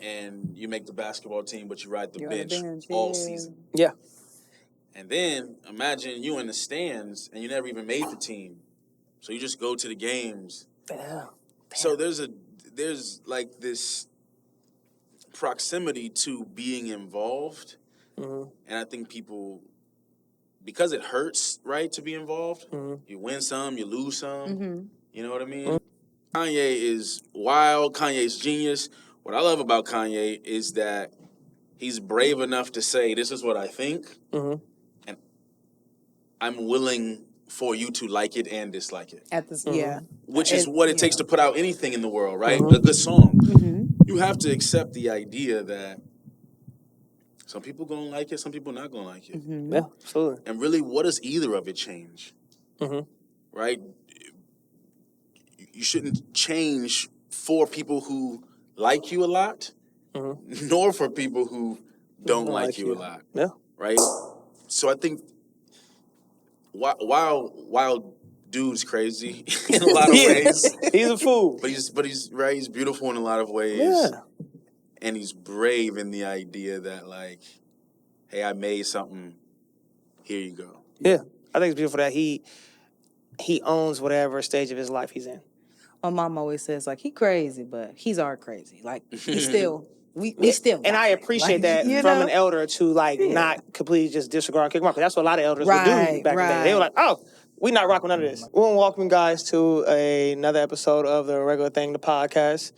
and you make the basketball team, but you ride the bench yeah. all season. Yeah. And then imagine you in the stands and you never even made the team, so you just go to the games. Yeah. So there's like this proximity to being involved, and I think people, because it hurts, right, to be involved. You win some, you lose some. You know what I mean? Kanye is wild. Kanye's genius. What I love about Kanye is that he's brave enough to say, "This is what I think, and I'm willing for you to like it and dislike it." At this, yeah. Which is what it takes to put out anything in the world, right? A good song. You have to accept the idea that some people gonna like it, some people not gonna like it. Yeah, absolutely. And really, what does either of it change? Right? You shouldn't change for people who like you a lot, nor for people who don't like you a lot. Yeah. Right? So I think while dude's crazy in a lot of ways. He's a fool. But he's right, he's beautiful in a lot of ways. Yeah. And he's brave in the idea that, like, hey, I made something, here you go. Yeah. I think it's beautiful that he owns whatever stage of his life he's in. My mom always says, like, he crazy, but he's our crazy. Like, he still, we still. And I appreciate that from an elder to, like, not completely just disregard kick him out. Because that's what a lot of elders would do back in the day. They were like, oh, we not rocking none of this. We want to welcome you guys to another episode of The Regular Thing, the podcast.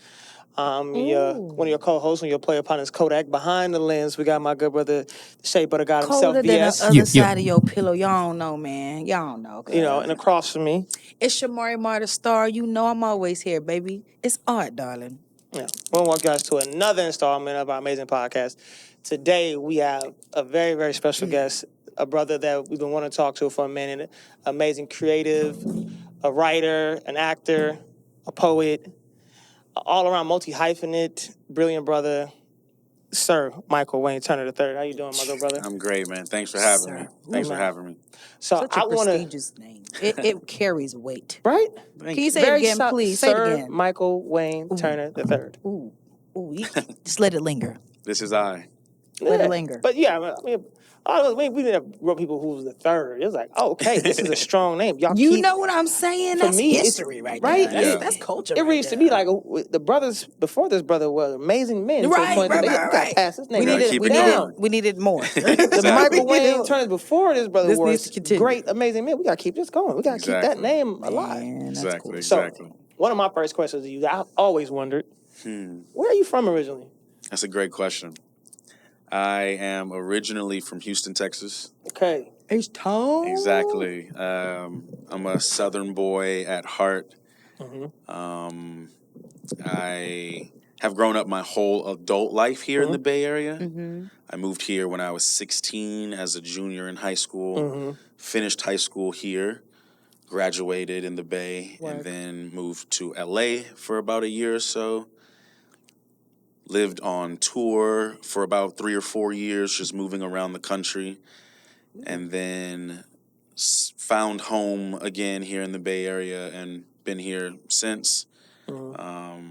One of your co-hosts and your player partners, Kodak. Behind the lens, we got my good brother, the Shea Butter God himself, Colder than BS. the other side of your pillow. Y'all don't know, man. Y'all don't know. You know, and across from me. It's Shamari Marta Star. You know I'm always here, baby. It's art, darling. Yeah. We'll welcome you guys to another installment of our amazing podcast. Today, we have a very, very special guest, a brother that we've been wanting to talk to for a minute, amazing creative, a writer, an actor, a poet, all-around multi-hyphenate, brilliant brother, Sir Michael Wayne Turner III. How you doing, my good brother? I'm great, man. Thanks for having me. Thanks for having me. So Such a prestigious name. It carries weight. Right? Can you say it again, please? Say it again. Sir Michael Wayne Turner III. Ooh, just let it linger. This is I. Let it linger. But yeah, I mean, we didn't have real people who was the third. It was like, oh, okay, this is a strong name. Y'all know what I'm saying? That's history right there. That's culture. It reads to me like the brothers before this brother were amazing men. Right. Pass this name. We needed more. The Michael Wayne Turners before this brother This were needs to continue. great, amazing men. We got to keep this going. We got to keep that name alive. Man, Exactly. cool. So, one of my first questions to you, I've always wondered, where are you from originally? That's a great question. I am originally from Houston, Texas. Okay. H-Town? Exactly. I'm a Southern boy at heart. I have grown up my whole adult life here in the Bay Area. I moved here when I was 16 as a junior in high school, finished high school here, graduated in the Bay, and then moved to LA for about a year or so. Lived on tour for about 3 or 4 years, just moving around the country. And then found home again here in the Bay Area and been here since. I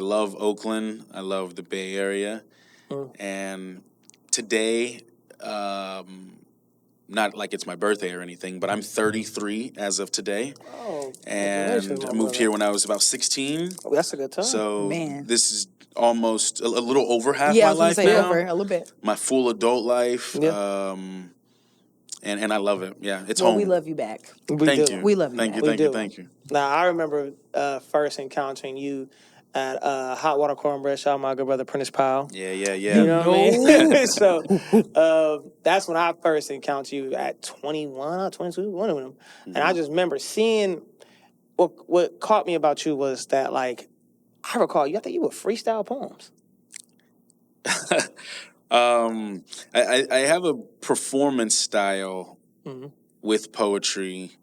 love Oakland. I love the Bay Area. And today, not like it's my birthday or anything, but I'm 33 as of today. Oh, and I moved here when I was about 16. Oh, that's a good time. So this is almost a little over half I my was life gonna say now. over a little bit. My full adult life. Yeah. And I love it. Yeah, it's well, home. we love you back. Thank you. We love you. Thank you. Now, I remember first encountering you at Hot Water Cornbread. Shout out my good brother, Prentice Powell. Yeah. You know what I mean? So that's when I first encountered you at 21 or 22, one of them. And I just remember seeing what caught me about you was that, like, I recall I think you would freestyle poems. I have a performance style with poetry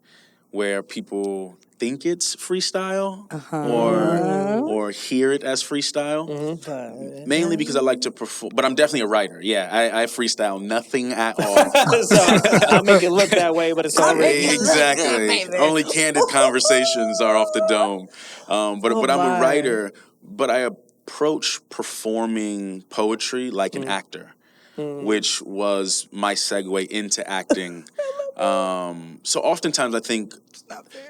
where people think it's freestyle or hear it as freestyle. Mainly because I like to perform, but I'm definitely a writer. Yeah, I freestyle nothing at all. So I make it look that way, but it's already exactly. Only candid conversations are off the dome. But I'm a writer. but I approach performing poetry like an actor, which was my segue into acting. So oftentimes I think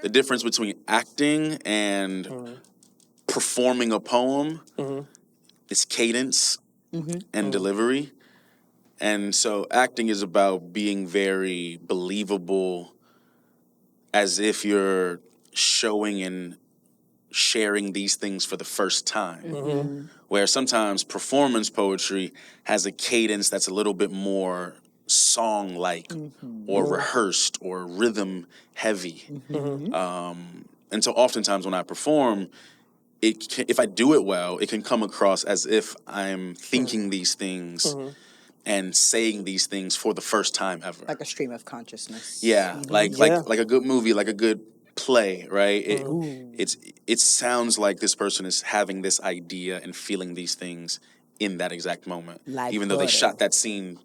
the difference between acting and performing a poem is cadence and delivery. And so acting is about being very believable, as if you're showing and sharing these things for the first time. Where sometimes performance poetry has a cadence that's a little bit more song-like or rehearsed or rhythm heavy. And so oftentimes when I perform, if I do it well, it can come across as if I'm thinking these things and saying these things for the first time ever. Like a stream of consciousness. Yeah, like a good movie, like a good play, right? It sounds like this person is having this idea and feeling these things in that exact moment, even though they shot that scene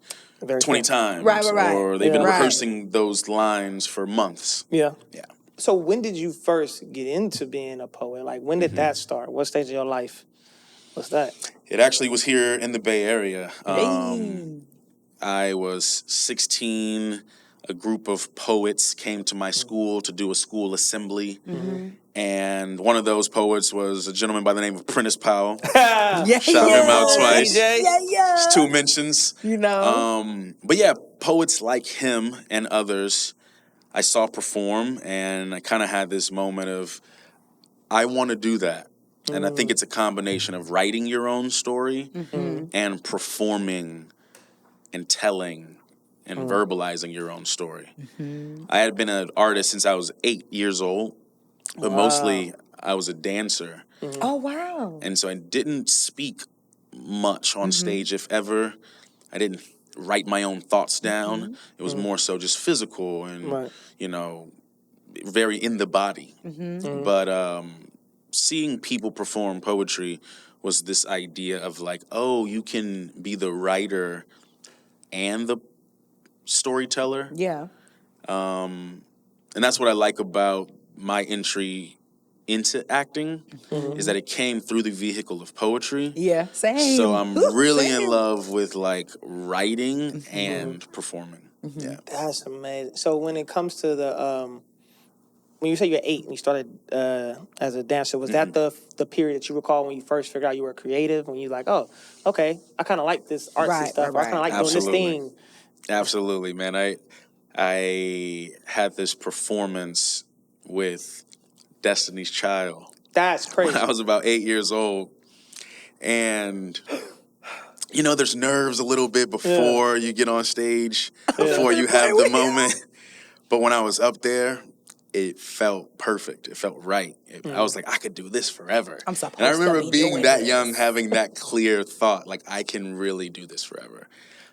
20 times, right. or they've been rehearsing those lines for months. Yeah. Yeah. So when did you first get into being a poet? Like, when did that start? What stage of your life was that? It actually was here in the Bay Area. I was 16. A group of poets came to my school to do a school assembly. And one of those poets was a gentleman by the name of Prentice Powell. Shout him out twice. It's 2 mentions. You know. But yeah, poets like him and others I saw perform, and I kind of had this moment of, I want to do that. And I think it's a combination of writing your own story and performing and telling and verbalizing your own story. I had been an artist since I was 8 years old, but mostly I was a dancer. Oh, wow. And so I didn't speak much on stage, if ever. I didn't write my own thoughts down. It was more so just physical and, you know, very in the body. But seeing people perform poetry was this idea of like, oh, you can be the writer and the storyteller. Yeah. And that's what I like about my entry into acting, is that it came through the vehicle of poetry. Yeah, same. So I'm really in love with like writing and performing. Yeah. That's amazing. So when it comes to the when you say you're 8 and you started as a dancer, was that the period that you recall when you first figured out you were creative? When you like, oh, okay, I kind of like this artsy stuff. Or I kind of like doing this thing. Absolutely, man. I had this performance with Destiny's Child. That's crazy. When I was about 8 years old. And, you know, there's nerves a little bit before you get on stage, before you have the moment. But when I was up there, it felt perfect. It felt right. I was like, I could do this forever. I'm supposed and I remember to be being doing that this. young, having that clear thought, like, I can really do this forever.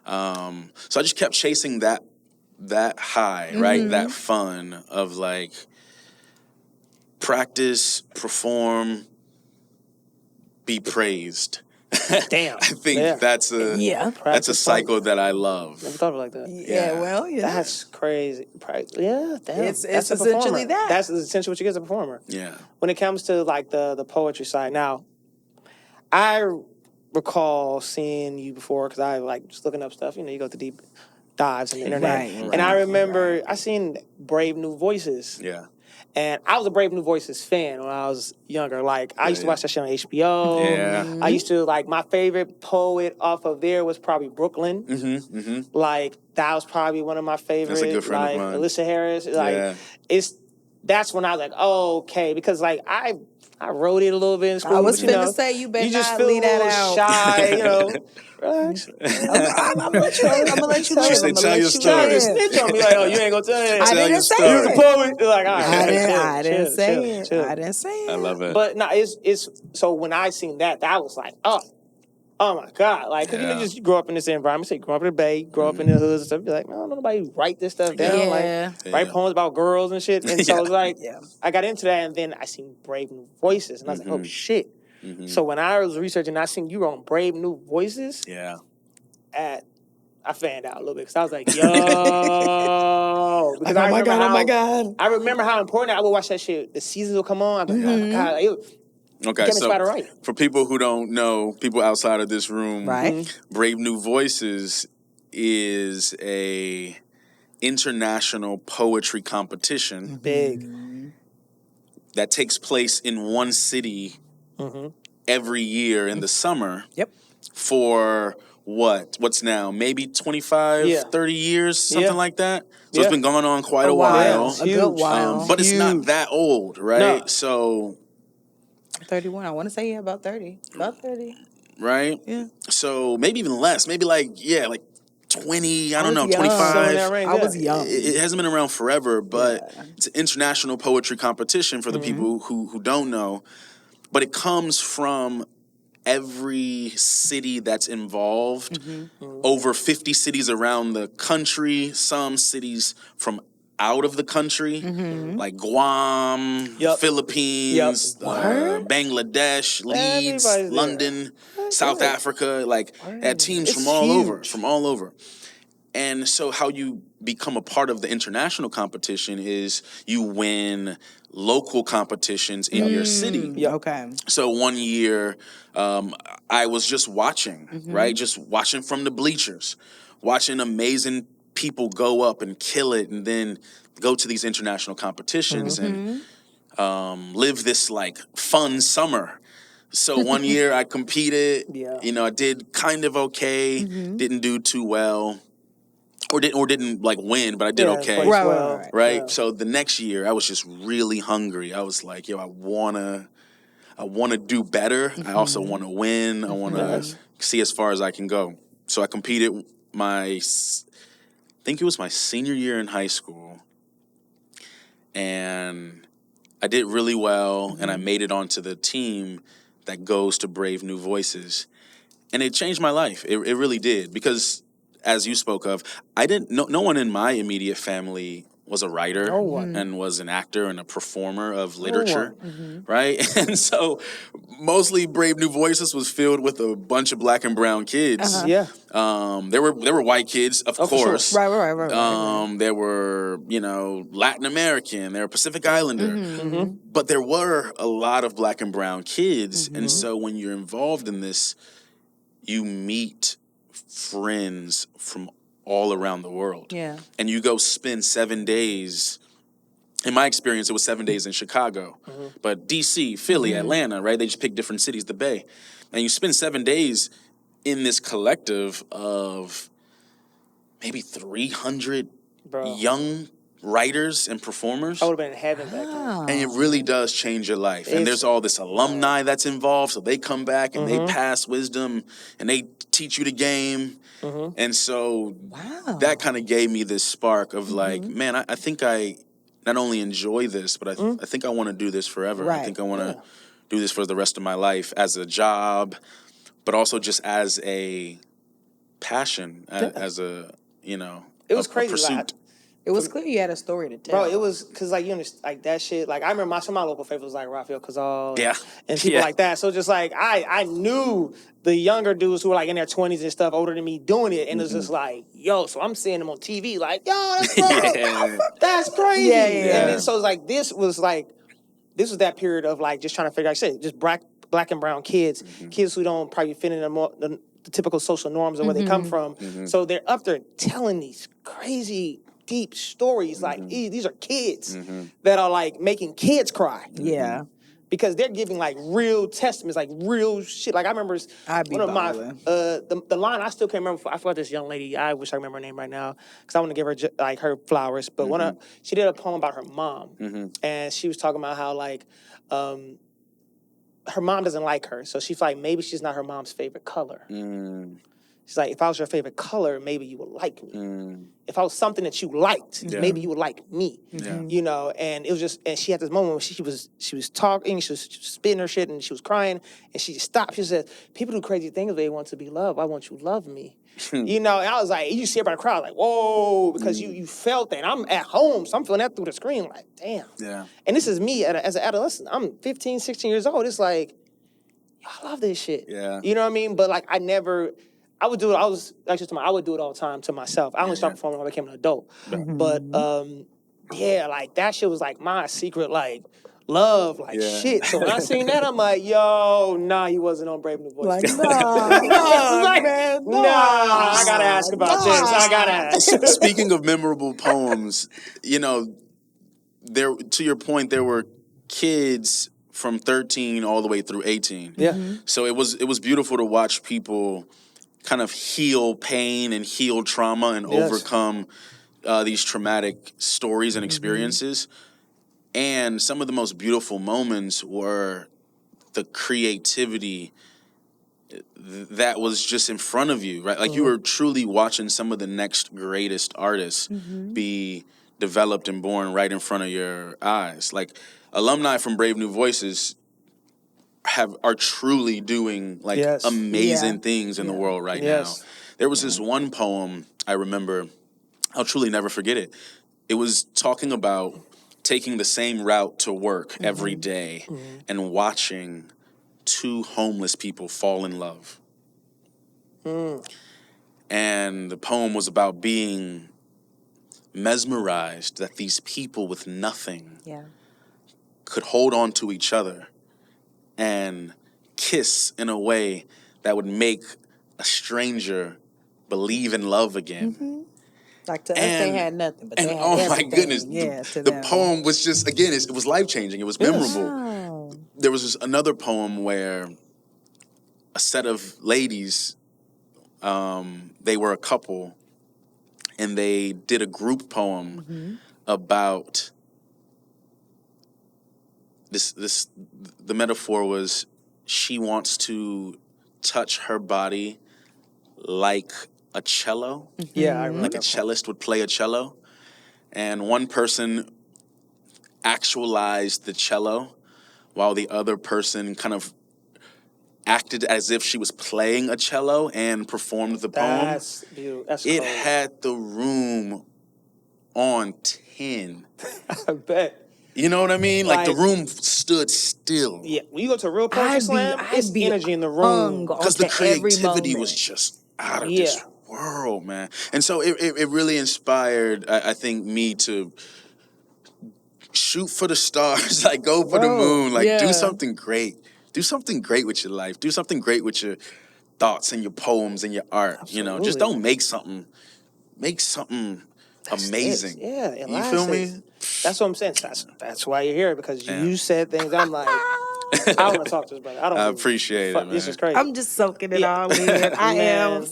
So I just kept chasing that high, right? That fun of like, practice, perform, be praised. Damn. I think that's a cycle that I love. Never thought of it like that. Yeah, well, yeah. That's crazy. Yeah, damn. It's that's essentially that. That's essentially what you get as a performer. Yeah. When it comes to like the poetry side, now, I recall seeing you before because I like just looking up stuff. You know, you go to deep dives on the internet, and I remember I seen Brave New Voices. Yeah. And I was a Brave New Voices fan when I was younger. Like, I used to watch that shit on HBO. Yeah. I used to, like, my favorite poet off of there was probably Brooklyn. Like, that was probably one of my favorites. That's a good friend of mine. Alyssa Harris. Like, that's when I was like, oh, okay. Because, like, I wrote it a little bit in school. I was finna say, you better not leave that out. Shy, you know. Relax. I'm gonna let you live. She said, tell your story. Snitch on me like, oh, you ain't gonna tell it. I didn't say You was a poet. Like, all right, I didn't say it. I didn't say it. I love it. But no, it's so when I seen that was like, oh my God. Like, cause you know, you grow up in this environment. So you grow up in the Bay, grow up in the hoods and stuff. You're like, no, nobody write this stuff down. Like, write poems about girls and shit. And so it's like, I got into that, and then I seen Brave New Voices, and I was like, oh shit. So when I was researching, I seen you were on Brave New Voices. Yeah. I fanned out a little bit because I was like, yo. Because oh my God. I remember how important I would watch that shit. The seasons would come on. I'd be like, oh my God. Okay, Get me so started right. for people who don't know, people outside of this room, Right. Brave New Voices is a international poetry competition Big. that takes place in one city every year in the summer Yep. for what's now maybe 25 Yeah. 30 years, something Yeah. like that. So Yeah. it's been going on quite A a while. while. It's A good huge. while. But it's not Huge. that old, right? No. So 31. I want to say about 30. About 30. right? Yeah. So maybe even less. Maybe like 20, I don't was know, young. 25. Somewhere in that range, I was yeah. young. It hasn't been around forever, but Yeah. it's an international poetry competition for the people who don't know. But it comes from every city that's involved, over 50 cities around the country, some cities from out of the country, like Guam, Yep. Philippines, Word? Bangladesh, Leeds, Everybody's there. London, South Africa, like at teams It's from all over, huge. from all over. And so how you become a part of the international competition is you win local competitions in your city. Yep. Okay. So one year, I was just watching, right? Just watching from the bleachers, watching amazing people go up and kill it and then go to these international competitions and live this like fun summer. So one year I competed, Yeah. I did kind of okay, didn't do too well. Or didn't like win, but I did okay. Place Right, well. right. Right? Yeah. So the next year I was just really hungry. I was like, I wanna do better. I also want to win. I want to see as far as I can go. So I competed I think it was my senior year in high school. And I did really well, and I made it onto the team that goes to Brave New Voices. And it changed my life. It really did. Because as you spoke of, no one in my immediate family was a writer No one. and was an actor and a performer of literature, right? And so mostly Brave New Voices was filled with a bunch of black and brown kids. Yeah. There were white kids, of for sure. course. Right. There were, Latin American, there were Pacific Islander, but there were a lot of black and brown kids. And so when you're involved in this, you meet friends from all around the world. Yeah. And you go spend 7 days. In my experience, it was 7 days in Chicago. But DC, Philly, Atlanta, right? They just pick different cities, the Bay. And you spend 7 days in this collective of maybe 300 young writers and performers. I would have been in heaven back then. And it really does change your life. And there's all this alumni that's involved. So they come back and they pass wisdom and they teach you the game. And so that kind of gave me this spark of like, man, I think I not only enjoy this, but I think I want to do this forever. Right. I think I want to do this for the rest of my life as a job, but also just as a passion, as a, It was a crazy. pursuit. Like, It was clear you had a story to tell. bro, it was because like you understand, like that shit. Like I remember some of my local favorites was like Rafael Cazal, Yeah. and people like that. So just like I knew the younger dudes who were like in their 20s and stuff, older than me, doing it, and it was just like, yo. So I'm seeing them on TV, like, yo, that's crazy. Yeah. And then so it's like this was that period of like just trying to figure out, like I said, just black and brown kids, kids who don't probably fit in the typical social norms of where they come from. So they're up there telling these crazy, deep stories. Like these are kids that are like making kids cry. Yeah. Because they're giving like real testaments, like real shit. Like I remember one of my the line I still can't remember. I forgot this young lady. I wish I remember her name right now because I want to give her like her flowers. But she did a poem about her mom, and she was talking about how like her mom doesn't like her, so she felt like maybe she's not her mom's favorite color. She's like, if I was your favorite color, maybe you would like me. If I was something that you liked, maybe you would like me. You know, and it was just, and she had this moment when she was talking, she was spitting her shit, and she was crying, and she just stopped. She said, "People do crazy things. They want to be loved. I want you to love me." You know, and I was like, you see everybody crowd, like, whoa, because you felt that. And I'm at home, so I'm feeling that through the screen, like, damn. Yeah. And this is me as an adolescent. I'm 15, 16 years old. It's like, I love this shit. Yeah. You know what I mean? But like, I would do it. I would do it all the time to myself. I only started performing when I became an adult. But yeah, like that shit was like my secret, like love like shit. So when I seen that, I'm like, yo, nah, he wasn't on Brave New Voices. Like, nah, man, nah, I gotta ask about this. I gotta ask. Speaking of memorable poems, you know, there, to your point, there were kids from 13 all the way through 18. Yeah. So it was beautiful to watch people kind of heal pain and heal trauma and overcome these traumatic stories and experiences. And some of the most beautiful moments were the creativity that was just in front of you, right? Like you were truly watching some of the next greatest artists be developed and born right in front of your eyes. Like alumni from Brave New Voices are truly doing like amazing things in the world right now. There was this one poem I remember, I'll truly never forget it. It was talking about taking the same route to work every day and watching two homeless people fall in love. And the poem was about being mesmerized that these people with nothing could hold on to each other and kiss in a way that would make a stranger believe in love again. Like to us, they had nothing, but they had oh everything. my goodness, the poem was just, again, it was life-changing. It was memorable. Wow. There was another poem where a set of ladies, they were a couple, and they did a group poem about this. The metaphor was she wants to touch her body like a cello. Yeah, I remember. Like a cellist would play a cello. And one person actualized the cello while the other person kind of acted as if she was playing a cello and performed the poem. That's beautiful. That's it cool. had the room on 10. I bet. You know what I mean? Like the room stood still. Yeah, when you go to a real poetry slam, it's energy in the room. Because the creativity was just out of this world, man. And so it really inspired, I think, me to shoot for the stars, like go for the moon, like do something great. Do something great with your life. Do something great with your thoughts and your poems and your art. Absolutely. You know, just don't make something amazing. You feel me? That's what I'm saying. That's why you're here, because you said things. I'm like, I want to talk to this brother. I appreciate it, man. This is crazy. I'm just soaking it all in. I am.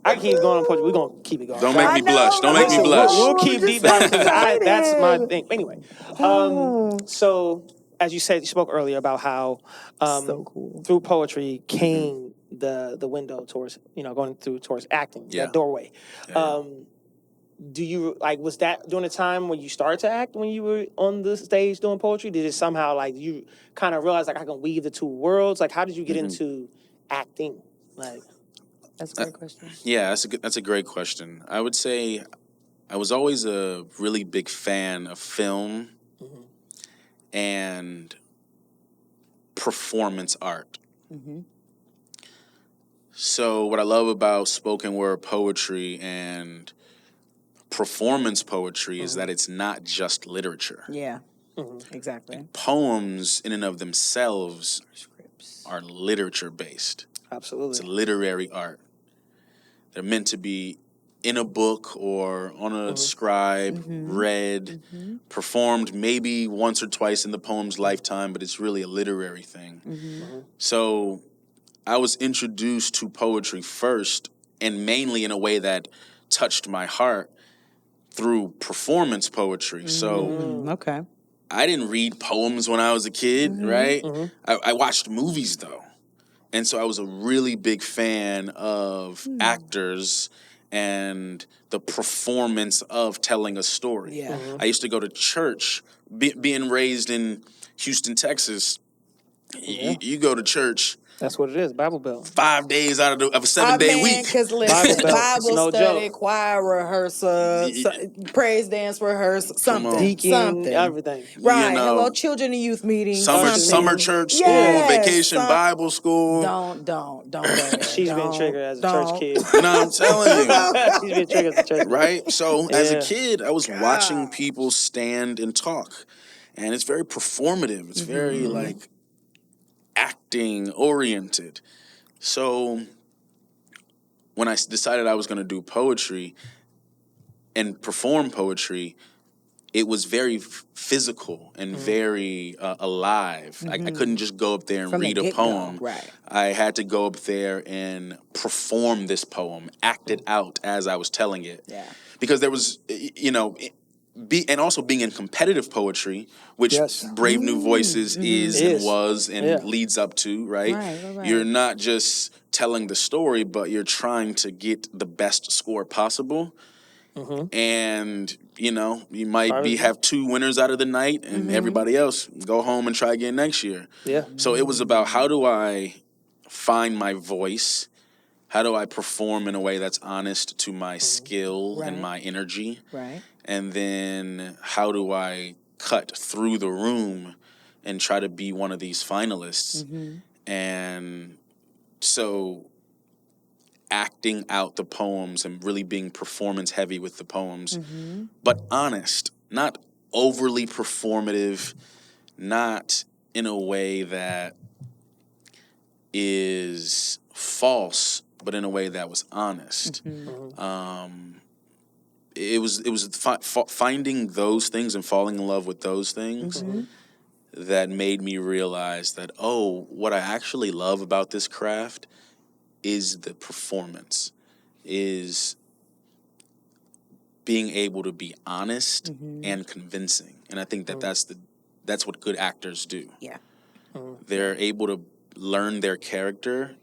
I keep going on poetry. We're going to keep it going. Don't make me blush. Don't make me blush. We'll keep deep diving, because that's my thing. Anyway, so as you said, you spoke earlier about how so cool. Through poetry came the window towards, going towards acting, that doorway. Do you, was that during the time when you started to act, when you were on the stage doing poetry? Did it somehow, you kind of realize, I can weave the two worlds? How did you get into acting? That's a great question. Yeah, that's a great question. I would say I was always a really big fan of film and performance art. So what I love about spoken word poetry and performance poetry is that it's not just literature. Yeah, exactly. Like, poems in and of themselves are literature based. Absolutely. It's literary art. They're meant to be in a book or on a scribe, read, performed maybe once or twice in the poem's lifetime, but it's really a literary thing. So I was introduced to poetry first, and mainly in a way that touched my heart, through performance poetry. So I didn't read poems when I was a kid, right? I watched movies, though. And so I was a really big fan of actors and the performance of telling a story. I used to go to church, being raised in Houston, Texas. You go to church. That's what it is, Bible Belt. 5 days out of a 7-day week. Because listen, Bible study, choir rehearsal, praise dance rehearsal, something. Deacon, everything. Right. Hello, children and youth meeting. Summer church school, vacation Bible school. Don't go there. She's been triggered as a church kid. No, I'm telling you. She's been triggered as a church kid. Right? So as a kid, I was watching people stand and talk. and it's very performative. It's very like acting oriented. So when I decided I was going to do poetry and perform poetry, it was very physical and very alive. I couldn't just go up there and From the read a get-go, poem. right. I had to go up there and perform this poem, act it out as I was telling it. Yeah. Because there was, and also being in competitive poetry, which Brave New Voices is and was and leads up to, right? Right. You're not just telling the story, but you're trying to get the best score possible. And you might have 2 winners out of the night, and everybody else go home and try again next year. Yeah. So it was about, how do I find my voice? How do I perform in a way that's honest to my skill and my energy? Right. And then how do I cut through the room and try to be one of these finalists? And so acting out the poems and really being performance heavy with the poems, but honest, not overly performative, not in a way that is false, but in a way that was honest. It was finding those things and falling in love with those things that made me realize that, what I actually love about this craft is the performance, is being able to be honest and convincing. And I think that that's what good actors do. Yeah. They're able to learn their character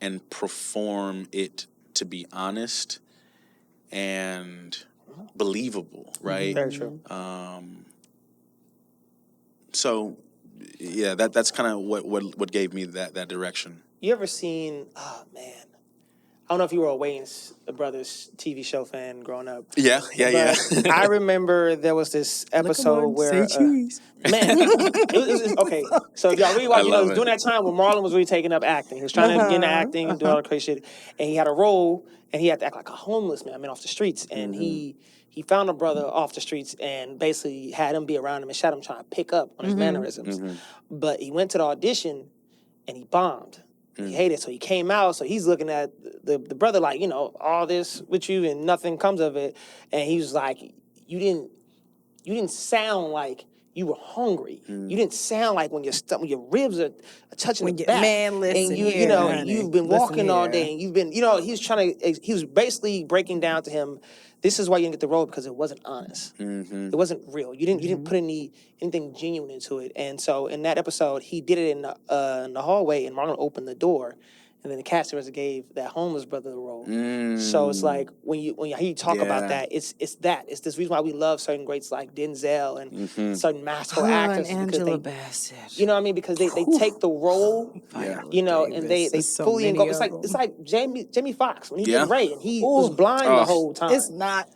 and perform it to be honest and believable, right? Very true. So yeah, that's kind of what gave me that direction. You ever seen, oh man, I don't know if you were a Wayans Brothers TV show fan growing up. Yeah. I remember there was this episode where cheese. man, it was okay. So if y'all really watch, it was during that time when Marlon was really taking up acting. He was trying to get into acting and do all the crazy shit, and he had a role, and he had to act like a homeless man, off the streets, and he found a brother off the streets and basically had him be around him and shot him, trying to pick up on his mannerisms. But he went to the audition and he bombed. He hated it, so he came out. So he's looking at the brother like, all this with you and nothing comes of it. And he was like, you didn't sound like you were hungry. You didn't sound like when your ribs are touching the back. Man, listen, and you've been walking all day, and you've been, he was basically breaking down to him, this is why you didn't get the role, because it wasn't honest. It wasn't real. You didn't put anything genuine into it. And so in that episode, he did it in the hallway, and Marlon opened the door. And then the casting director gave that homeless brother the role. So it's like when you hear you talk about that, it's this reason why we love certain greats like Denzel and certain masterful actors. And Angela Bassett. You know what I mean? Because they take the role, and they fully engulf. It's like Jamie Foxx when he did Ray, and he was blind the whole time. It's not.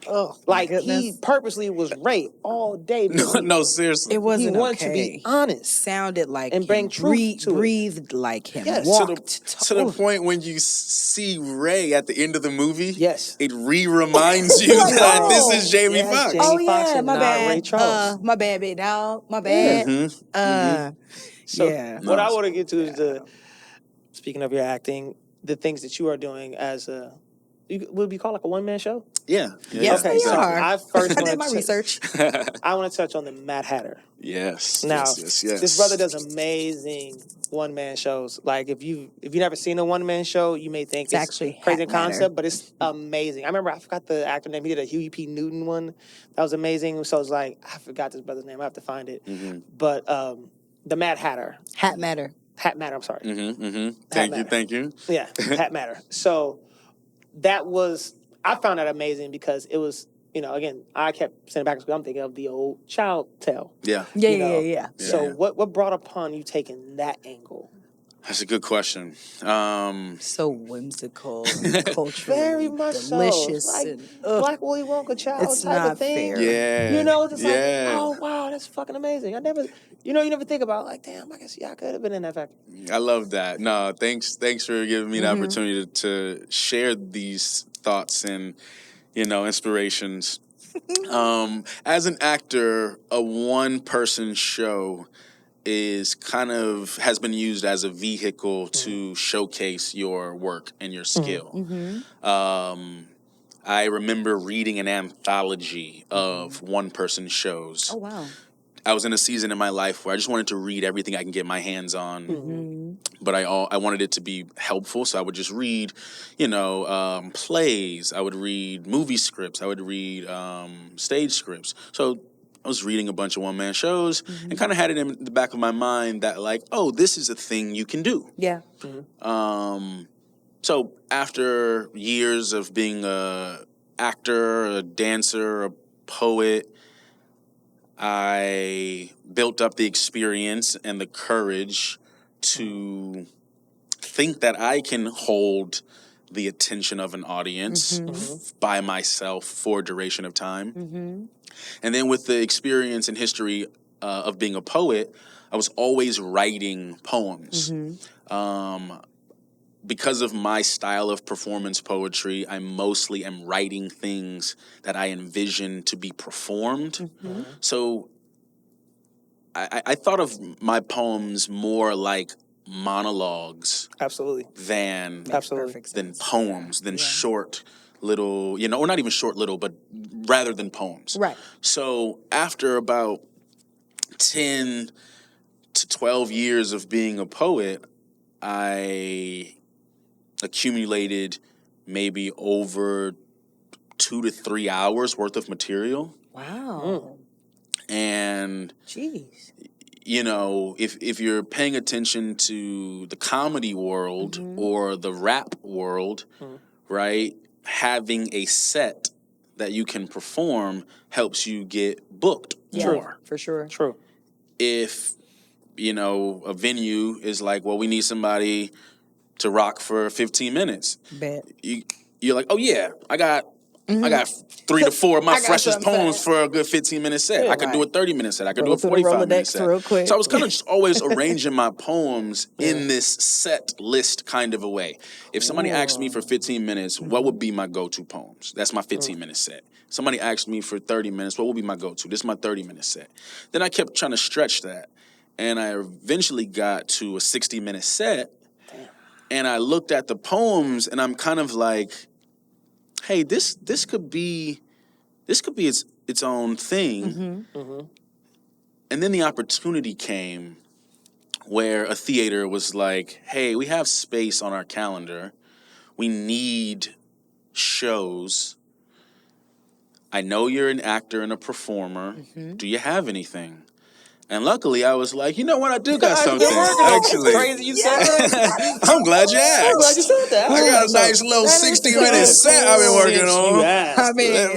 He purposely was Ray all day. No, seriously. It wasn't. He wanted to be honest, sounded like and bring truth to breathed like him. Yes. Walked to the point when you see Ray at the end of the movie, it reminds you that this is Jamie Foxx. Jamie Foxx and my not bad. Ray Charles. My bad, big dog. My bad. So what I want to get to is speaking of your acting, the things that you are doing as would be called like a one-man show? Yes, okay, they are. I first did my research. I want to touch on the Mad Hatter. Yes. Now, yes. This brother does amazing one-man shows. Like if you've never seen a one-man show, you may think it's actually crazy concept, but it's amazing. I remember I forgot the actor name. He did a Huey P. Newton one that was amazing. So it's like I forgot this brother's name. I have to find it. But the Mad Hatter. Hat Matter. I'm sorry. Thank you. Yeah, Hat Matter. So that was, I found that amazing because it was, again, I kept saying back to school, I'm thinking of the old Child Tale. Yeah. So what brought upon you taking that angle? That's a good question. So whimsical, culturally very much delicious, so. Like Black Willy Wonka child it's type not of thing. Fair. Yeah. Just like, oh wow, that's fucking amazing. I never, you never think about like, damn, I guess I could have been in that factory. I love that. No, thanks for giving me the opportunity to share these thoughts and inspirations. As an actor, a one-person show has been used as a vehicle to showcase your work and your skill. I remember reading an anthology of one-person shows. Oh, wow. I was in a season in my life where I just wanted to read everything I can get my hands on, but I wanted it to be helpful, so I would just read, plays. I would read movie scripts. I would read stage scripts. So I was reading a bunch of one-man shows and kind of had it in the back of my mind that, like, oh, this is a thing you can do. Yeah. So after years of being a actor, a dancer, a poet, I built up the experience and the courage to think that I can hold the attention of an audience by myself for a duration of time. And then with the experience and history of being a poet, I was always writing poems. Because of my style of performance poetry, I mostly am writing things that I envision to be performed. So I thought of my poems more like monologues than poems, than short little, or not even short little, but rather than poems. Right. So after about 10 to 12 years of being a poet, I accumulated maybe over 2 to 3 hours worth of material. Wow. And jeez, if you're paying attention to the comedy world or the rap world, right, having a set that you can perform helps you get booked more. For sure. True. If a venue is like, well, we need somebody to rock for 15 minutes. Bet. You're like, oh yeah, I got 3 to 4 of my freshest poems for a good 15-minute set. I could do a 30-minute set. I could do a 45-minute set. Real quick. So I was kind of just always arranging my poems in this set list kind of a way. If somebody asked me for 15 minutes, what would be my go-to poems? That's my 15-minute set. Somebody asked me for 30 minutes, what would be my go-to? This is my 30-minute set. Then I kept trying to stretch that, and I eventually got to a 60-minute set. And I looked at the poems, and I'm kind of like, hey, this could be its own thing. And then the opportunity came where a theater was like, hey, we have space on our calendar. We need shows. I know you're an actor and a performer. Do you have anything? And luckily, I was like, you know what? I do got something, actually. Crazy you said that. I'm glad you asked. I'm glad you said that. I got a nice little 60-minute set I've been working on. I mean, let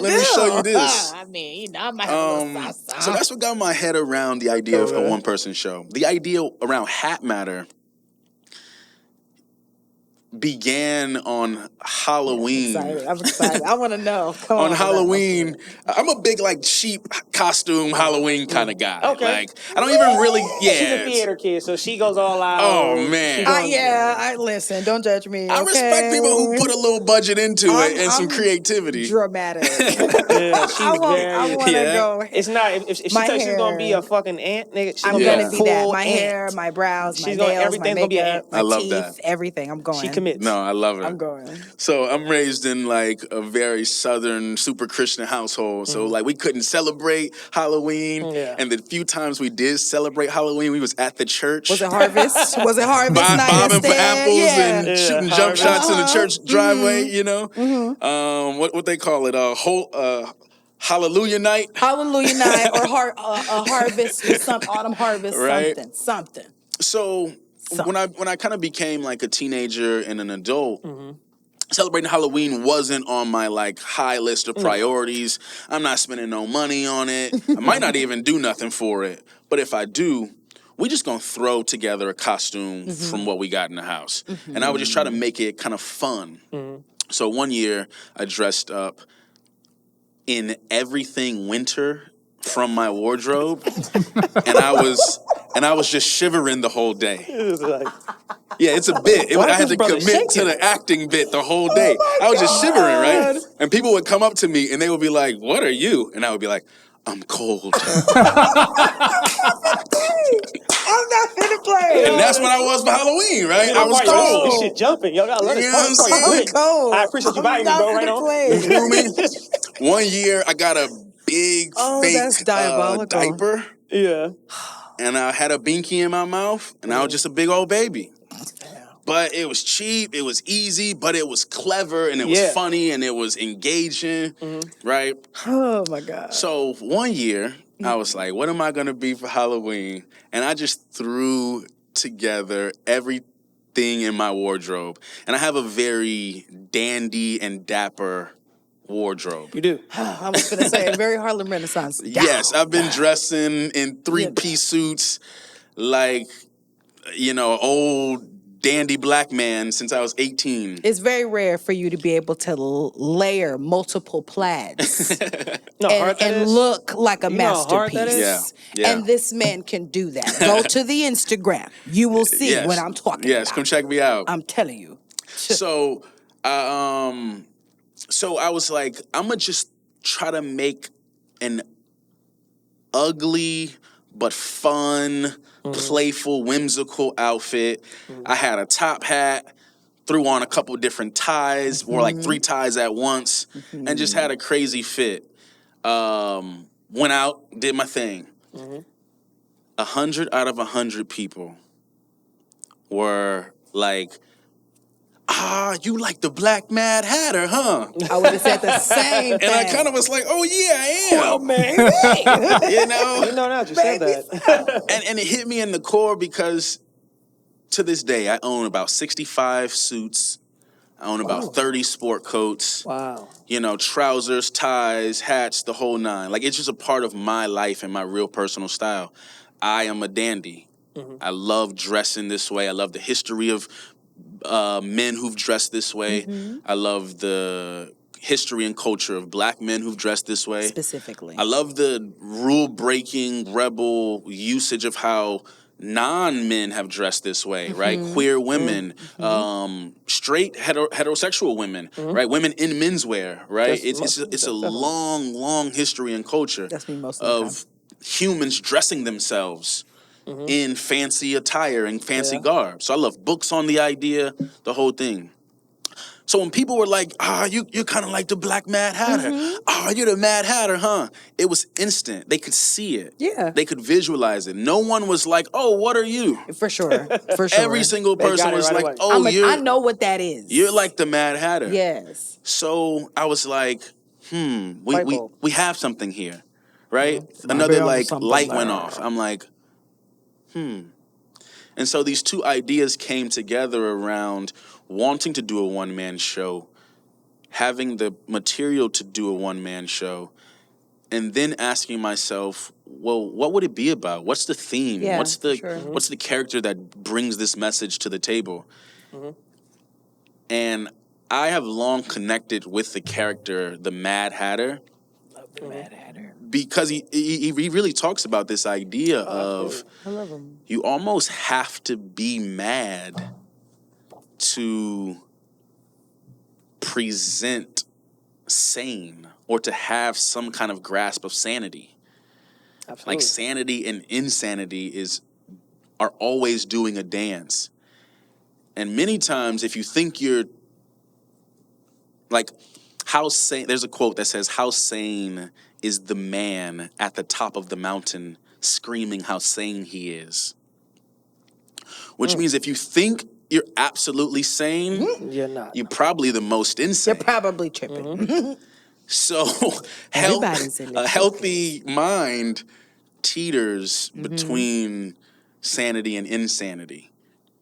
me show you this. I mean, I might have a little So that's what got my head around the idea of a one-person show. The idea around Hat Matter began on Halloween. I'm excited. I want to know. On Halloween, I'm a big cheap costume Halloween kind of guy. Okay. Like I don't even really. Yeah. She's a theater kid, so she goes all out. Oh man. I listen. Don't judge me. I respect people who put a little budget into it and some creativity. Dramatic. Yeah, she's I want to go. It's not if she thinks she's gonna be a fucking ant, nigga. I'm gonna be that. My hair, my brows, my nails, everything's my gonna be an ant. makeup, my I love teeth, that. everything. I'm going. She commits. No, I love it. I'm going. So I'm raised in a very Southern, super Christian household. So we couldn't celebrate Halloween. And the few times we did celebrate Halloween, we was at the church. Was it harvest? Was it harvest night? Bobbing for apples and shooting jump shots in the church driveway. What they call it? Hallelujah night. Hallelujah night or a harvest, some autumn harvest, right? something. So when I kind of became a teenager and an adult, celebrating Halloween wasn't on my high list of priorities. I'm not spending no money on it. I might not even do nothing for it. But if I do, we just gonna throw together a costume from what we got in the house. And I would just try to make it kind of fun. So one year I dressed up in everything winter from my wardrobe, and I was just shivering the whole day. Yeah, it's a bit. I had to commit to the acting bit the whole day. I was just shivering, right? And people would come up to me and they would be like, "What are you?" And I would be like, "I'm cold." I'm not finna play. And that's what I was for Halloween, right? I was cold. This shit jumping. Yo, I love this You know what I'm saying? Cold. I appreciate you buying me, bro. Right on. You feel me? One year I got a big fake that's diabolical. diaper. Yeah. And I had a binky in my mouth, and I was just a big old baby. But it was cheap, it was easy, but it was clever, and it was funny, and it was engaging, right? Oh, my God. So one year, I was like, what am I going to be for Halloween? And I just threw together everything in my wardrobe. And I have a very dandy and dapper wardrobe. You do. I was going to say, very Harlem Renaissance. Yes, I've been dressing in three-piece suits like, old dandy black man since I was 18. It's very rare for you to be able to layer multiple plaids and look like a masterpiece. Yeah. And this man can do that. Go to the Instagram. You will see what I'm talking about. Yes, come check me out. I'm telling you. So I was like, I'm going to just try to make an ugly but fun, playful, whimsical outfit. I had a top hat, threw on a couple different ties, wore like 3 ties at once, and just had a crazy fit. Went out, did my thing. 100 out of 100 people were like, you like the Black Mad Hatter, huh? I would have said the same thing. And I kind of was like, oh, yeah, I am. Well, maybe. You know now, you said that. And it hit me in the core because to this day, I own about 65 suits. I own about 30 sport coats. Wow. Trousers, ties, hats, the whole nine. Like, it's just a part of my life and my real personal style. I am a dandy. I love dressing this way. I love the history of men who've dressed this way. I love the history and culture of black men who've dressed this way. Specifically. I love the rule-breaking, rebel usage of how non-men have dressed this way, right? Queer women, straight heterosexual women, right? Women in menswear, right? It's a long, long history and culture of humans dressing themselves in fancy attire and fancy garb. So I love books on the idea, the whole thing. So when people were like, you're kind of like the Black Mad Hatter. You're the Mad Hatter, huh? It was instant. They could see it. Yeah. They could visualize it. No one was like, oh, what are you? For sure. For sure. Every single person was like, away. oh, I know what that is. You're like the Mad Hatter. Yes. So I was like, we have something here, right? Another light went off. I'm like, And so these two ideas came together around wanting to do a one-man show, having the material to do a one-man show, and then asking myself, well, what would it be about? What's the theme? Yeah, what's the character that brings this message to the table? And I have long connected with the character, the Mad Hatter. Love the Mad Hatter. Because he really talks about this idea of I love him. You almost have to be mad to present sane or to have some kind of grasp of sanity. Absolutely. Like sanity and insanity are always doing a dance. And many times if you think you're like, how sane, there's a quote that says, how sane is the man at the top of the mountain screaming how sane he is. Which means if you think you're absolutely sane, you're not. You're probably the most insane. You're probably tripping. So a healthy mind teeters between sanity and insanity.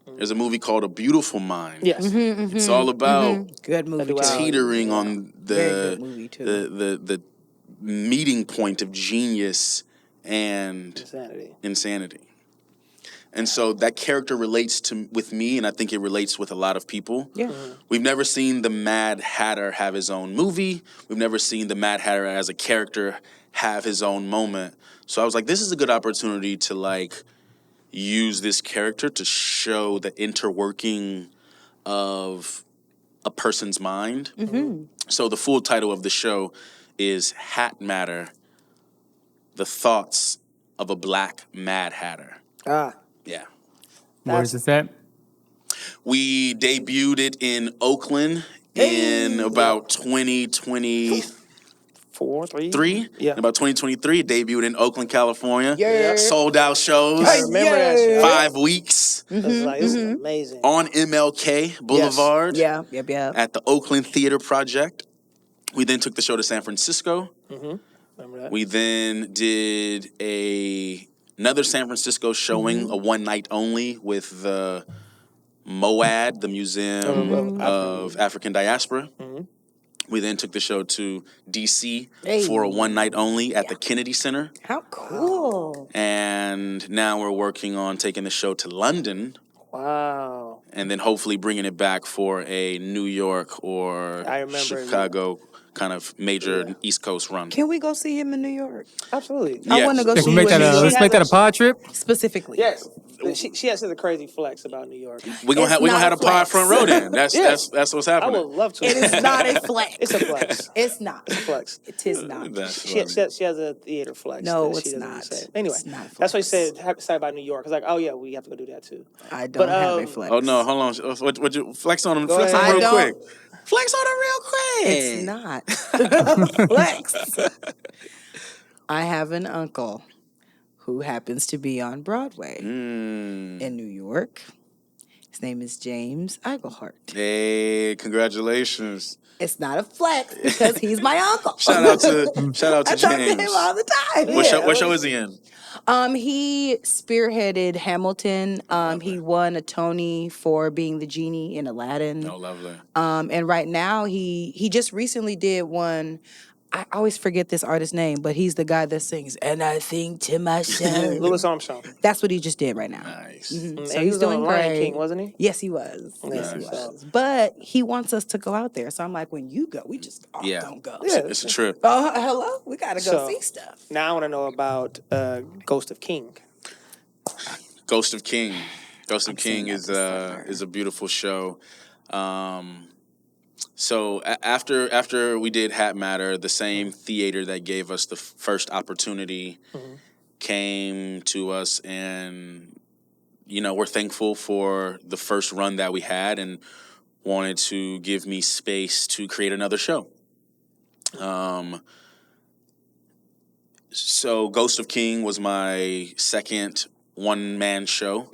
There's a movie called A Beautiful Mind. Yes. It's all about good movie teetering on good movie too. the meeting point of genius and insanity. And so that character relates with me, and I think it relates with a lot of people. Yeah. We've never seen the Mad Hatter have his own movie. We've never seen the Mad Hatter as a character have his own moment. So I was like, this is a good opportunity to use this character to show the interworking of a person's mind. So the full title of the show is Hat Matter, The Thoughts of a Black Mad Hatter. Yeah. Where is this at? We debuted it in Oakland in about 2023. Yeah. In about 2023, it debuted in Oakland, California. Yeah. Sold out shows. I remember that shit. 5 weeks. It was amazing. On MLK Boulevard. Yeah. Yep. At the Oakland Theater Project. We then took the show to San Francisco. Remember that? We then did another San Francisco showing, a one night only, with the MOAD, the Museum of African Diaspora. We then took the show to D.C. for a one night only at the Kennedy Center. How cool. And now we're working on taking the show to London. Wow. And then hopefully bringing it back for a New York or Chicago kind of major East Coast run. Can we go see him in New York? Absolutely. Yes. I want to go see him in New York. Let's make that a pod trip. Specifically. Yes. She has a crazy flex about New York. We're gonna have a pod front row then. That's what's I happening. would love to. It is not a flex. It's a flex. It's not. It's a flex. It is not. She has a theater flex. No, that it's she doesn't not. Say. Anyway, It's not that's what he flex. said about New York. It's like, oh yeah, we have to go do that too. I don't have a flex. Oh no, hold on. What you flex on him? Go Flex on ahead. him real I quick. Flex on him real quick. It's not. Flex. I have an uncle who happens to be on Broadway in New York. His name is James Iglehart. Hey, congratulations. It's not a flex because he's my uncle. Shout out to I talk to James. him all the time. What show is he in? He spearheaded Hamilton. He won a Tony for being the genie in Aladdin. Oh, lovely. And right now he just recently did one. I always forget this artist's name, but he's the guy that sings "And I Think to Myself." Louis Armstrong. That's what he just did right now. Nice. So And he's he was doing on Lion great. King, wasn't he? Yes, he was. Yes, he was. But he wants us to go out there. So I'm like, when you go, we just all gonna go. Yeah. It's a trip. Oh, hello. We gotta go see stuff. Now I want to know about Ghost of King. Ghost of King. Ghost of King is a beautiful show. So after we did Hat Matter, the same theater that gave us the first opportunity came to us, and we're thankful for the first run that we had, and wanted to give me space to create another show. So Ghost of King was my second one-man show.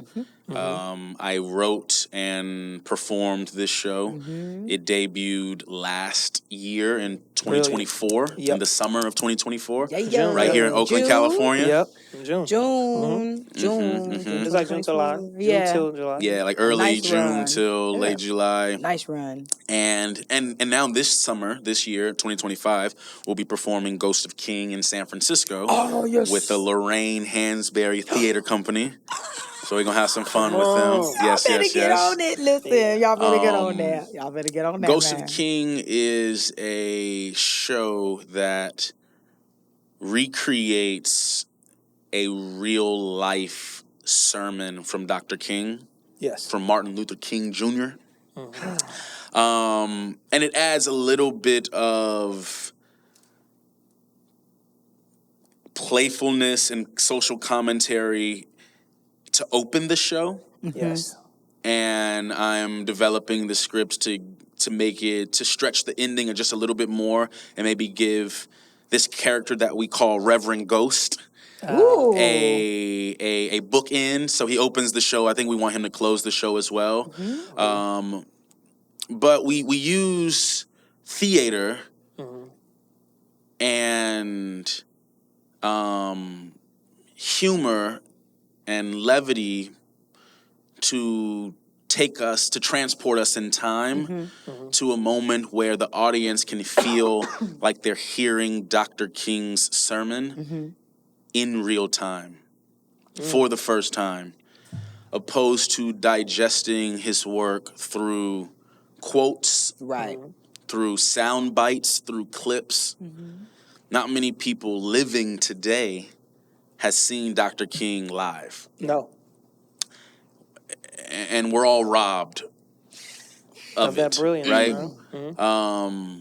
I wrote and performed this show. It debuted last year in 2024, in the summer of 2024, right here in Oakland, California. Yep, in June. June. It's like June, July. Yeah. June till July. Yeah, like early Nice June run. till late July. Nice run. And now this summer, this year, 2025, we'll be performing Ghost of King in San Francisco with the Lorraine Hansberry Theater Company. So we're going to have some fun with them. Yes. Get on it. Listen, y'all better get on there. Y'all better get on that. Ghost of King is a show that recreates a real life sermon from Dr. King. Yes. From Martin Luther King Jr. And it adds a little bit of playfulness and social commentary to open the show. Yes. And I'm developing the scripts to make it, to stretch the ending just a little bit more, and maybe give this character that we call Reverend Ghost a bookend. So he opens the show. I think we want him to close the show as well. But we use theater and humor and levity to transport us in time to a moment where the audience can feel like they're hearing Dr. King's sermon in real time for the first time, opposed to digesting his work through quotes, through sound bites, through clips. Not many people living today has seen Dr. King live. No. And we're all robbed of that it, brilliance, right? Mm-hmm.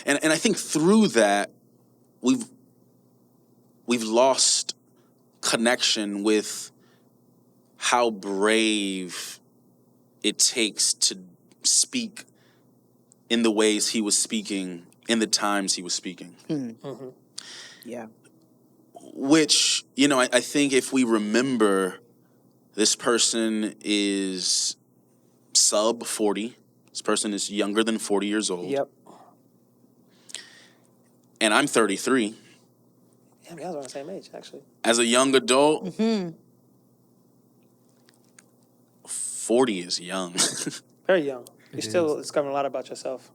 And I think through that we've lost connection with how brave it takes to speak in the ways he was speaking, in the times he was speaking. Mm-hmm. Yeah. Which, I think if we remember this person is sub 40, this person is younger than 40 years old. Yep. And I'm 33. Yeah, we guys are on the same age, actually. As a young adult, 40 is young. Very young. You're still discovering a lot about yourself.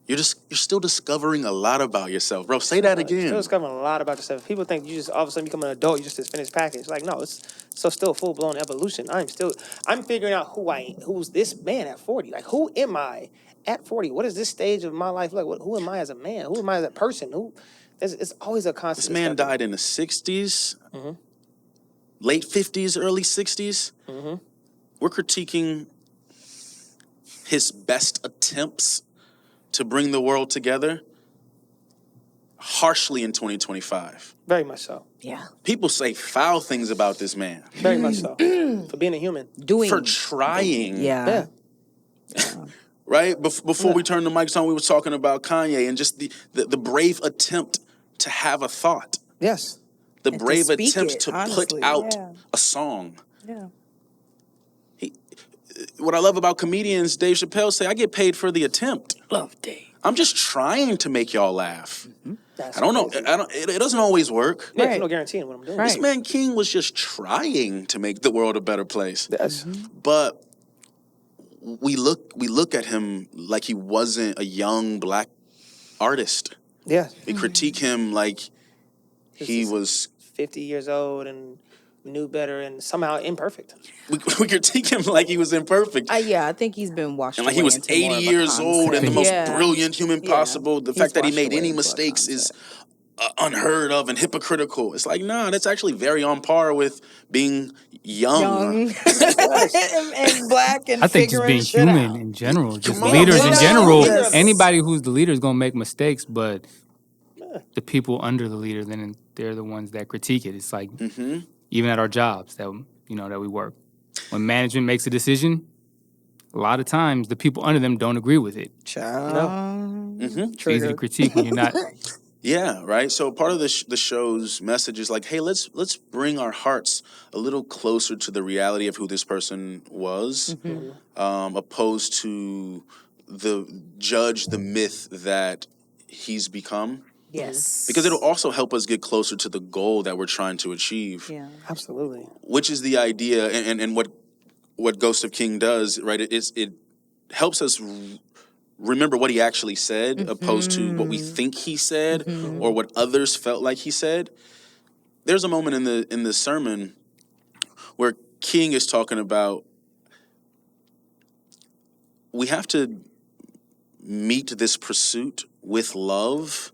You're still discovering a lot about yourself, bro. Say that again. You're still discovering a lot about yourself. People think you just all of a sudden become an adult, you just this finished package. Like, no, it's still a full blown evolution. I'm figuring out who's this man at 40. Like, who am I at 40? What is this stage of my life like? Who am I as a man? Who am I as a person? It's always a constant. This man died in the 60s, late 50s, early 60s. We're critiquing his best attempts to bring the world together harshly in 2025. Very much so. Yeah. People say foul things about this man. Very much so. For being a human. For trying. Yeah. Right? Before we turned the mics on, we were talking about Kanye and just the brave attempt to have a thought. Yes. The brave attempt to put out a song. Yeah. What I love about comedians, Dave Chappelle say, I get paid for the attempt. Love Dave. I'm just trying to make y'all laugh. That's I don't know. crazy. It doesn't always work. Yeah, there's no guarantee in what I'm doing. Right. This man King was just trying to make the world a better place. Yes. But we look at him like he wasn't a young black artist. Yeah. We critique him like he was 50 years old and knew better and somehow imperfect. we critique him like he was imperfect. I think he's been washed And like he was 80 years old and the most brilliant human possible. The fact that he made any mistakes is unheard of and hypocritical. It's like, nah, that's actually very on par with being young. and black and I think just being human in general, just leaders in general. Anybody who's the leader is gonna make mistakes, but the people under the leader, then they're the ones that critique it. It's like even at our jobs that we work, when management makes a decision, a lot of times the people under them don't agree with it. No. It's easy to critique when you're not. Yeah, right. So part of the show's message is like, hey, let's bring our hearts a little closer to the reality of who this person was, opposed to the myth that he's become. Yes. Because it'll also help us get closer to the goal that we're trying to achieve. Yeah. Absolutely. Which is the idea, and what Ghost of King does, right? It helps us remember what he actually said, opposed to what we think he said or what others felt like he said. There's a moment in the sermon where King is talking about we have to meet this pursuit with love.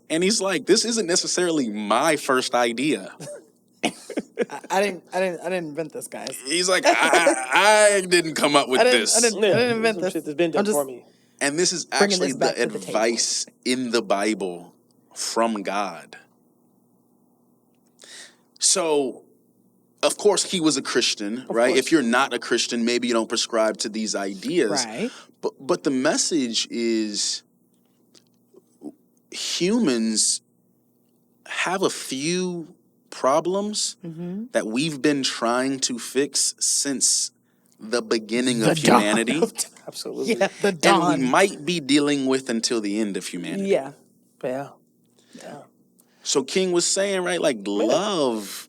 And he's like, this isn't necessarily my first idea. I didn't invent this, guys. He's like, I didn't come up with this. I didn't invent this. Shit that's been done for me. And this is actually the advice in the Bible from God. So, of course, he was a Christian, right? If you're not a Christian, maybe you don't prescribe to these ideas. Right. But the message is humans have a few problems that we've been trying to fix since the beginning of humanity. Absolutely. Yeah, the dawn. And we might be dealing with until the end of humanity. Yeah. Yeah. So King was saying, right, like love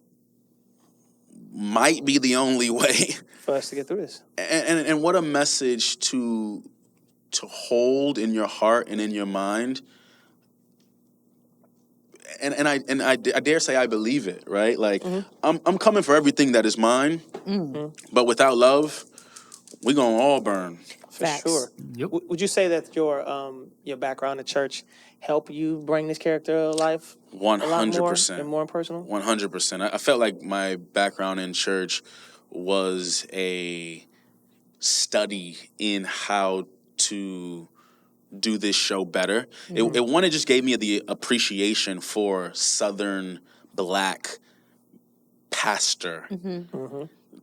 might be the only way for us to get through this. And what a message to hold in your heart and in your mind. And I dare say I believe it, right? Like I'm coming for everything that is mine, but without love, we're gonna all burn. For sure. Yep. Would you say that your background in church helped you bring this character to life? 100%. And more personal? 100%. I felt like my background in church was a study in how to do this show better. It one, it just gave me the appreciation for Southern Black pastor.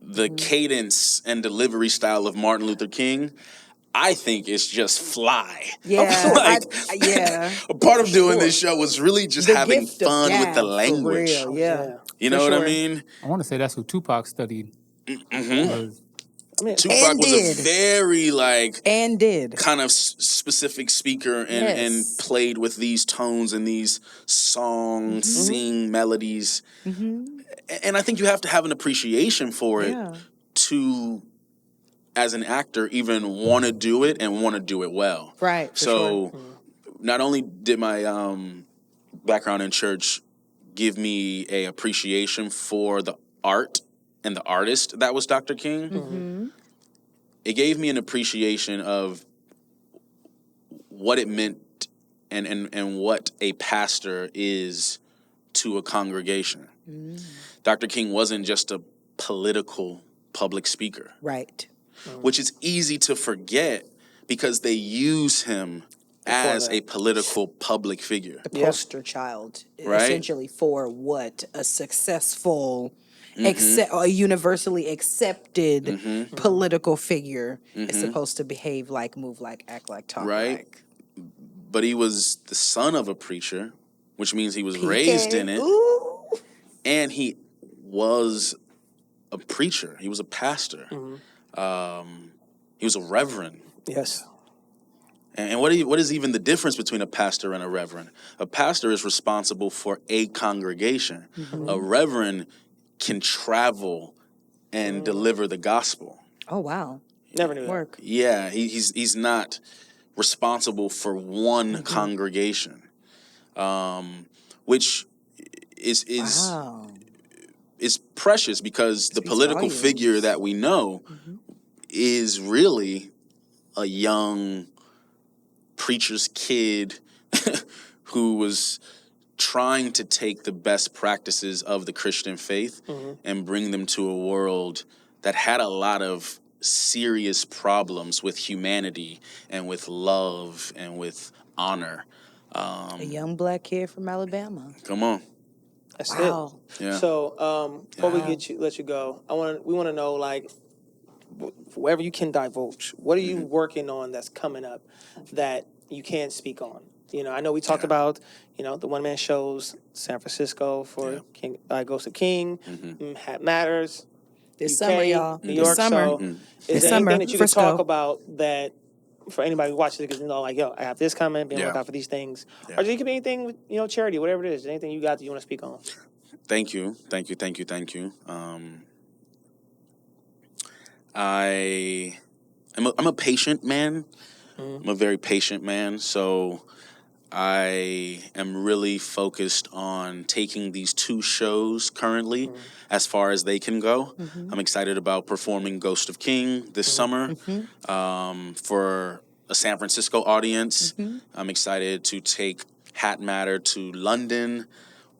The cadence and delivery style of Martin Luther King, I think it's just fly. Yeah, Like, yeah. a part of doing this show was really just The having gift of fun with the gab, for language. real, yeah. You For know what I sure. mean? I want to say that's who Tupac studied. Tupac was a very did kind of specific speaker and played with these tones and these songs, sing melodies. And I think you have to have an appreciation for it to, as an actor, even want to do it and want to do it well. Right. So not only did my background in church give me a appreciation for the art and the artist that was Dr. King, it gave me an appreciation of what it meant and what a pastor is to a congregation. Dr. King wasn't just a political public speaker. Right. Which is easy to forget because they use him as a political public figure. The poster child, essentially, for what a successful, a universally accepted political figure is supposed to behave like, move like, act like, talk like. But he was the son of a preacher, which means he was raised in it. And he was a preacher. He was a pastor. He was a reverend. Yes. And what is even the difference between a pastor and a reverend? A pastor is responsible for a congregation. A reverend can travel and deliver the gospel. Oh, wow. Never knew that. Yeah, he's not responsible for one congregation, which is precious because the political figure that we know is really a young preacher's kid who was trying to take the best practices of the Christian faith and bring them to a world that had a lot of serious problems with humanity and with love and with honor. A young black kid from Alabama. Come on. That's it. Yeah. So before we let you go, we want to know, like, wherever you can divulge, what are you working on that's coming up that you can't speak on? You know, I know we talked about, the one-man shows, San Francisco for King, Ghost of King, Hat Matters. This UK, summer, y'all. New York. Summer. So is there anything that you can talk about that, for anybody who watches it, because, like, yo, I have this coming, be on the lookout for these things. Or it could be anything with, charity, whatever it is, anything you got that you want to speak on. Thank you. I'm a patient man. I'm a very patient man. So I am really focused on taking these two shows currently as far as they can go. I'm excited about performing Ghost of King this summer for a San Francisco audience. I'm excited to take Hat Matter to London.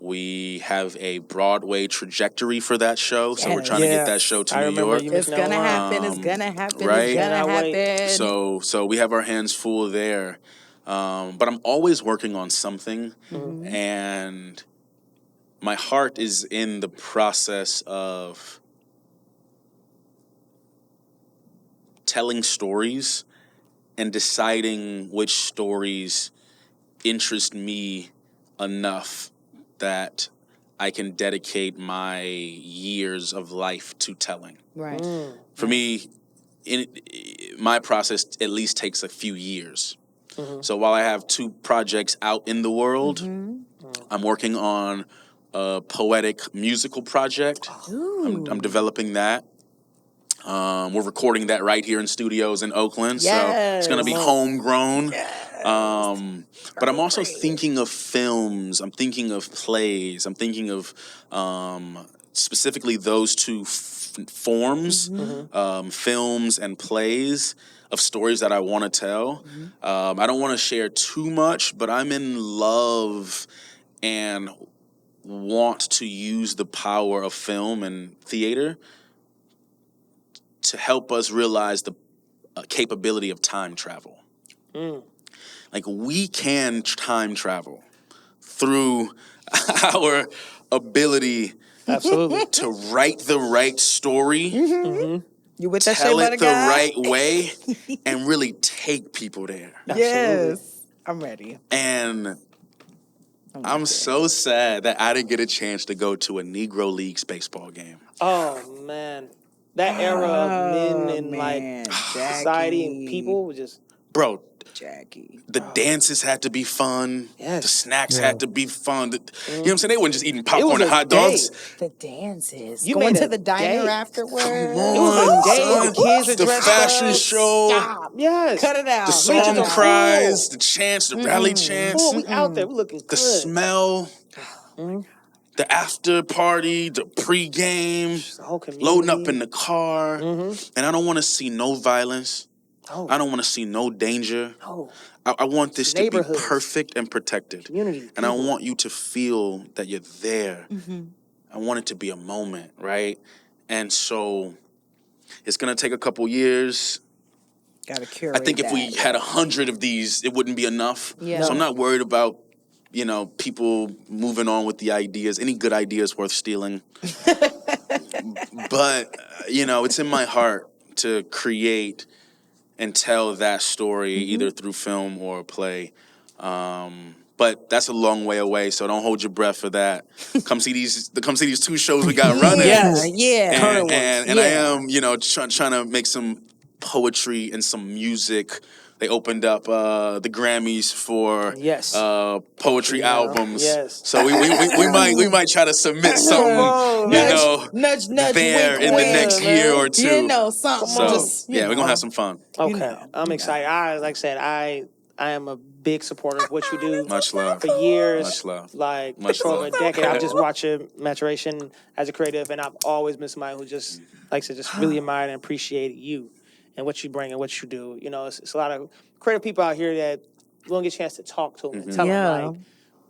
We have a Broadway trajectory for that show, so we're trying to get that show to New York. It's gonna happen. It's gonna happen. Right? It's gonna happen. So we have our hands full there. But I'm always working on something, and my heart is in the process of telling stories and deciding which stories interest me enough that I can dedicate my years of life to telling. Right. For me, my process at least takes a few years. So while I have two projects out in the world, I'm working on a Poetic musical project. I'm developing that. We're recording that right here in studios in Oakland, so it's going to be homegrown. But I'm also thinking of films. I'm thinking of plays. I'm thinking of specifically those two forms, films and plays of stories that I want to tell. I don't want to share too much, but I'm in love and want to use the power of film and theater to help us realize the capability of time travel. Like, we can time travel through our ability Absolutely. to write the right story, You with that tell shea butter it the guy? right way, and really take people there. Yes. I'm ready. And I'm so sad that I didn't get a chance to go to a Negro Leagues baseball game. Oh, man. That era of men and, like, society and people was just... Bro, Jackie. the dances had to be fun. Yes. The snacks had to be fun. You know what I'm saying? They weren't just eating It popcorn was and a hot day. dogs. The dances. You Going made to a the diner day. afterwards. Come It was on, a day. son. The kids were The dressed fashion up. show. Stop. Yes. Cut it out. The Bitches song are cries, full. the chants, the rally chants, Full. We out there. We looking good. the smell, the after party, the pregame, The whole community. loading up in the car. And I don't want to see no violence. Oh. I don't want to see no danger. Oh. I want this to be Neighborhoods. perfect and protected. Community. And I people. want you to feel that you're there. I want it to be a moment, right? And so it's going to take a couple years. Gotta curate I think if we that. had 100 of these, it wouldn't be enough. Yeah. So I'm not worried about, people moving on with the ideas. Any good idea is worth stealing. But, it's in my heart to create and tell that story either through film or play. But that's a long way away, so don't hold your breath for that. Come see these 2 shows we got running. Yes. Yeah. Current ones. And I am, trying to make some poetry and some music. They opened up the Grammys for Yes. poetry albums. Yes. So we might try to submit something, Nudge, there wink, in the wink. next year or two. Something. So Just, we're gonna have some fun. Okay. I'm excited. Like I said, I am a big supporter of what you do. Much love. For years. Much love. Like, Much for over love. a decade, I've just watched your maturation as a creative, and I've always been somebody who just, like I said, just really admired and appreciated you and what you bring and what you do. It's a lot of creative people out here that we don't get a chance to talk to them and tell them, like,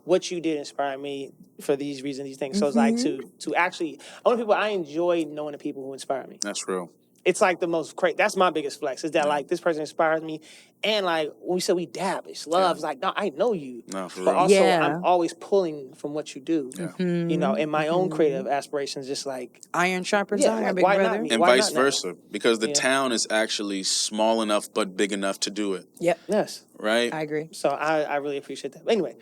what you did inspired me for these reasons, these things. So it's like to actually, I enjoy knowing the people who inspire me. That's real. It's like the most crazy. That's my biggest flex. Is that like this person inspires me, and like when we say we dab, it's love. It's like, no, I know you, No, for but real. also I'm always pulling from what you do. Yeah. In my own creative aspirations, just like Iron sharpens iron, like, big why brother. not me? And Why vice not now? versa, because the town is actually small enough but big enough to do it. Yep. Yes, Right? I agree. so I really appreciate that. But anyway,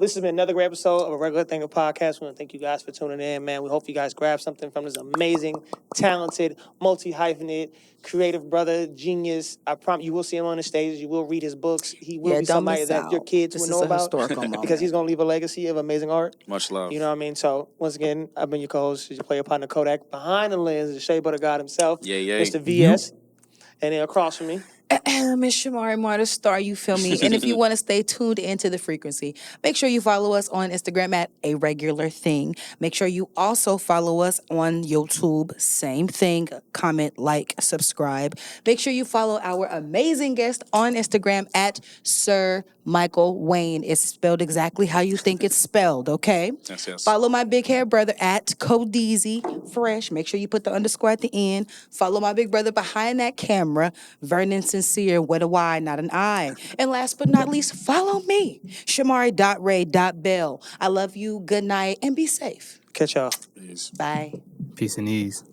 this has been another great episode of A Regular Thing of Podcast. We want to thank you guys for tuning in, man. We hope you guys grab something from this amazing, talented, multi-hyphenate, creative brother, genius. I promise you will see him on the stage. You will read his books. He will be don't somebody miss that your out. kids This will is know a about. historical moment. Because he's going to leave a legacy of amazing art. Much love. You know what I mean? So, once again, I've been your co-host, your player partner, Kodak. Behind the lens, the Shea Butter God himself, Mr. VS. And then across from me, Miss Shamari Marta Star, you feel me? And if you want to stay tuned into the frequency, make sure you follow us on Instagram at A Regular Thing. Make sure you also follow us on YouTube. Same thing. Comment, like, subscribe. Make sure you follow our amazing guest on Instagram at Sir Michael Wayne. It's spelled exactly how you think it's spelled, okay? Yes. Follow my big hair brother at Codeezy Fresh. Make sure you put the underscore at the end. Follow my big brother behind that camera, Vernon Sincere, with a Y, not an I. And last but not least, follow me, Shamari.ray.bell. I love you. Good night and be safe. catch y'all. Peace. Bye. Peace and ease.